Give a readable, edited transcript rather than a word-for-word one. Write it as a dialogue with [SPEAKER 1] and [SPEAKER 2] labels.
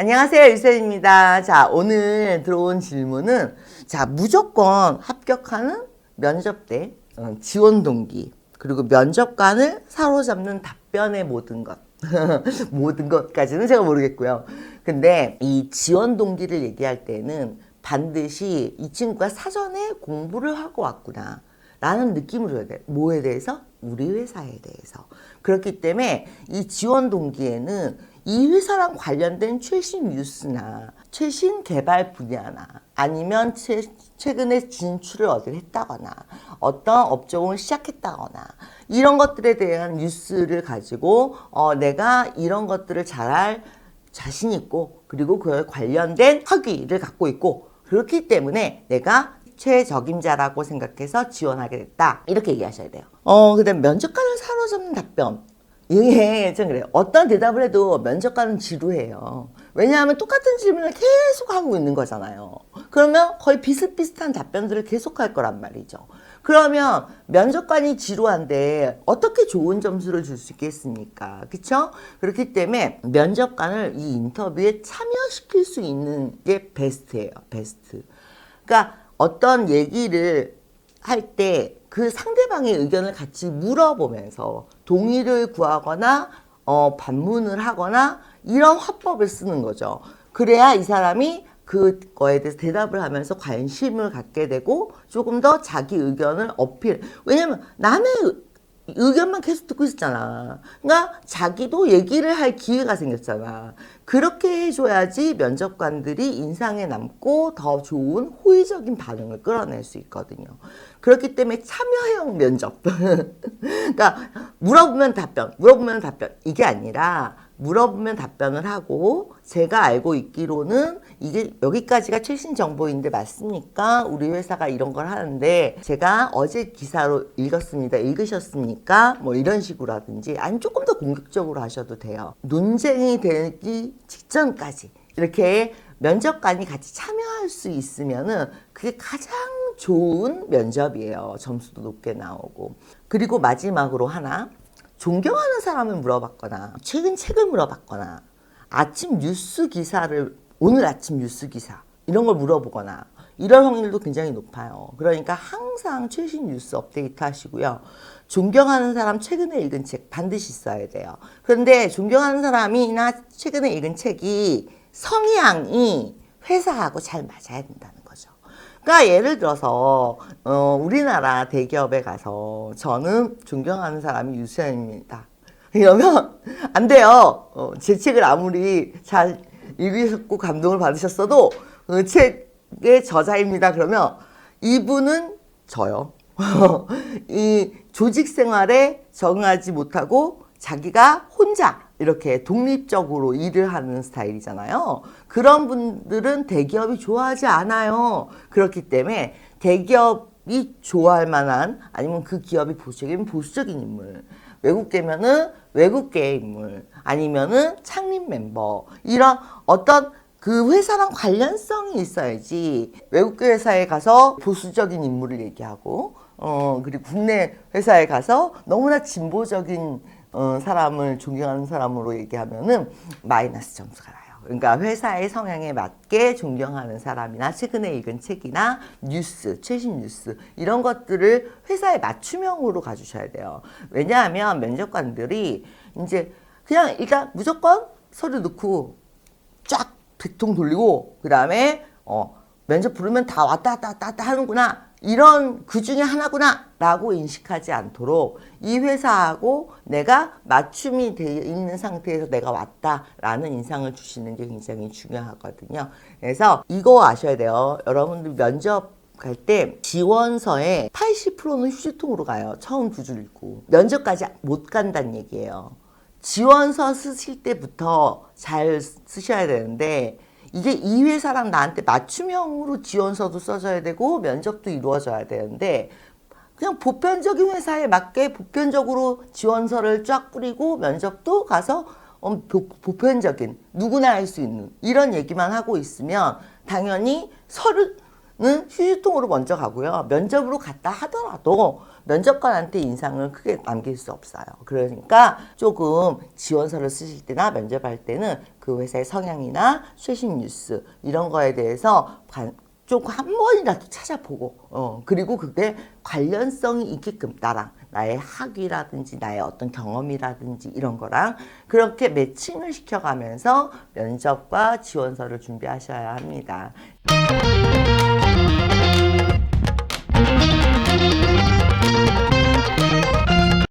[SPEAKER 1] 안녕하세요, 유선입니다. 자, 오늘 들어온 질문은 무조건 합격하는 면접대 지원 동기 그리고 면접관을 사로잡는 답변의 모든 것 모든 것까지는 제가 모르겠고요. 근데 이 지원 동기를 얘기할 때는 반드시 이 친구가 사전에 공부를 하고 왔구나 라는 느낌을 줘야 돼. 뭐에 대해서? 우리 회사에 대해서. 그렇기 때문에 이 지원 동기에는 이 회사랑 관련된 최신 뉴스나 최신 개발 분야나 아니면 최근에 진출을 어딜 했다거나 어떤 업종을 시작했다거나 이런 것들에 대한 뉴스를 가지고 내가 이런 것들을 잘할 자신 있고 그리고 그에 관련된 학위를 갖고 있고 그렇기 때문에 내가 최적임자라고 생각해서 지원하게 됐다. 이렇게 얘기하셔야 돼요. 그 다음 면접관을 사로잡는 답변. 이게 좀 그래요. 어떤 대답을 해도 면접관은 지루해요. 왜냐하면 똑같은 질문을 계속 하고 있는 거잖아요. 그러면 거의 비슷비슷한 답변들을 계속 할 거란 말이죠. 그러면 면접관이 지루한데 어떻게 좋은 점수를 줄 수 있겠습니까? 그쵸? 그렇기 때문에 면접관을 이 인터뷰에 참여시킬 수 있는 게 베스트예요. 베스트. 그러니까 어떤 얘기를 할 때 그 상대방의 의견을 같이 물어보면서 동의를 구하거나 반문을 하거나 이런 화법을 쓰는 거죠. 그래야 이 사람이 그거에 대해서 대답을 하면서 관심을 갖게 되고 조금 더 자기 의견을 어필. 왜냐면 남의 의견만 계속 듣고 있었잖아. 그러니까 자기도 얘기를 할 기회가 생겼잖아. 그렇게 해줘야지 면접관들이 인상에 남고 더 좋은 호의적인 반응을 끌어낼 수 있거든요. 그렇기 때문에 참여형 면접. 그러니까 물어보면 답변, 물어보면 답변. 이게 아니라 물어보면 답변을 하고 제가 알고 있기로는 이게 여기까지가 최신 정보인데 맞습니까? 우리 회사가 이런 걸 하는데 제가 어제 기사로 읽었습니다. 읽으셨습니까? 뭐 이런 식으로 하든지 아니면 조금 더 공격적으로 하셔도 돼요. 논쟁이 되기 직전까지 이렇게 면접관이 같이 참여할 수 있으면은 그게 가장 좋은 면접이에요. 점수도 높게 나오고. 그리고 마지막으로 하나. 존경하는 사람을 물어봤거나 최근 책을 물어봤거나 아침 뉴스 기사를 오늘 아침 뉴스 기사 이런 걸 물어보거나 이럴 확률도 굉장히 높아요. 그러니까 항상 최신 뉴스 업데이트 하시고요. 존경하는 사람 최근에 읽은 책 반드시 써야 돼요. 그런데 존경하는 사람이나 최근에 읽은 책이 성향이 회사하고 잘 맞아야 된다는 거죠. 그러니까 예를 들어서 우리나라 대기업에 가서 저는 존경하는 사람이 유수연입니다. 이러면 안 돼요. 제 책을 아무리 잘 읽으셨고 감동을 받으셨어도 그 책의 저자입니다. 그러면 이분은 저요. 이 조직 생활에 적응하지 못하고 자기가 혼자 이렇게 독립적으로 일을 하는 스타일이잖아요. 그런 분들은 대기업이 좋아하지 않아요. 그렇기 때문에 대기업이 좋아할 만한 아니면 그 기업이 보수적이면 보수적인 인물, 외국계면은 외국계의 인물, 아니면은 창립 멤버 이런 어떤 그 회사랑 관련성이 있어야지 외국계 회사에 가서 보수적인 인물을 얘기하고 그리고 국내 회사에 가서 너무나 진보적인 사람을 존경하는 사람으로 얘기하면은 마이너스 점수가 나요. 그러니까 회사의 성향에 맞게 존경하는 사람이나 최근에 읽은 책이나 뉴스, 최신 뉴스 이런 것들을 회사에 맞춤형으로 가주셔야 돼요. 왜냐하면 면접관들이 이제 그냥 일단 무조건 서류 넣고 쫙 100통 돌리고 그 다음에 면접 부르면 다 왔다 하는구나. 이런 그 중에 하나구나 라고 인식하지 않도록 이 회사하고 내가 맞춤이 되어 있는 상태에서 내가 왔다라는 인상을 주시는 게 굉장히 중요하거든요. 그래서 이거 아셔야 돼요. 여러분들 면접 갈 때 지원서에 80%는 휴지통으로 가요. 처음 두 줄 읽고. 면접까지 못 간다는 얘기예요. 지원서 쓰실 때부터 잘 쓰셔야 되는데 이게 이 회사랑 나한테 맞춤형으로 지원서도 써줘야 되고 면접도 이루어져야 되는데 그냥 보편적인 회사에 맞게 보편적으로 지원서를 쫙 뿌리고 면접도 가서 보편적인 누구나 할 수 있는 이런 얘기만 하고 있으면 당연히 휴지통으로 먼저 가고요. 면접으로 갔다 하더라도 면접관한테 인상을 크게 남길 수 없어요. 그러니까 조금 지원서를 쓰실 때나 면접할 때는 그 회사의 성향이나 최신 뉴스 이런 거에 대해서 조금 한 번이라도 찾아보고 그리고 그게 관련성이 있게끔 나의 학위라든지 나의 어떤 경험이라든지 이런 거랑 그렇게 매칭을 시켜가면서 면접과 지원서를 준비하셔야 합니다.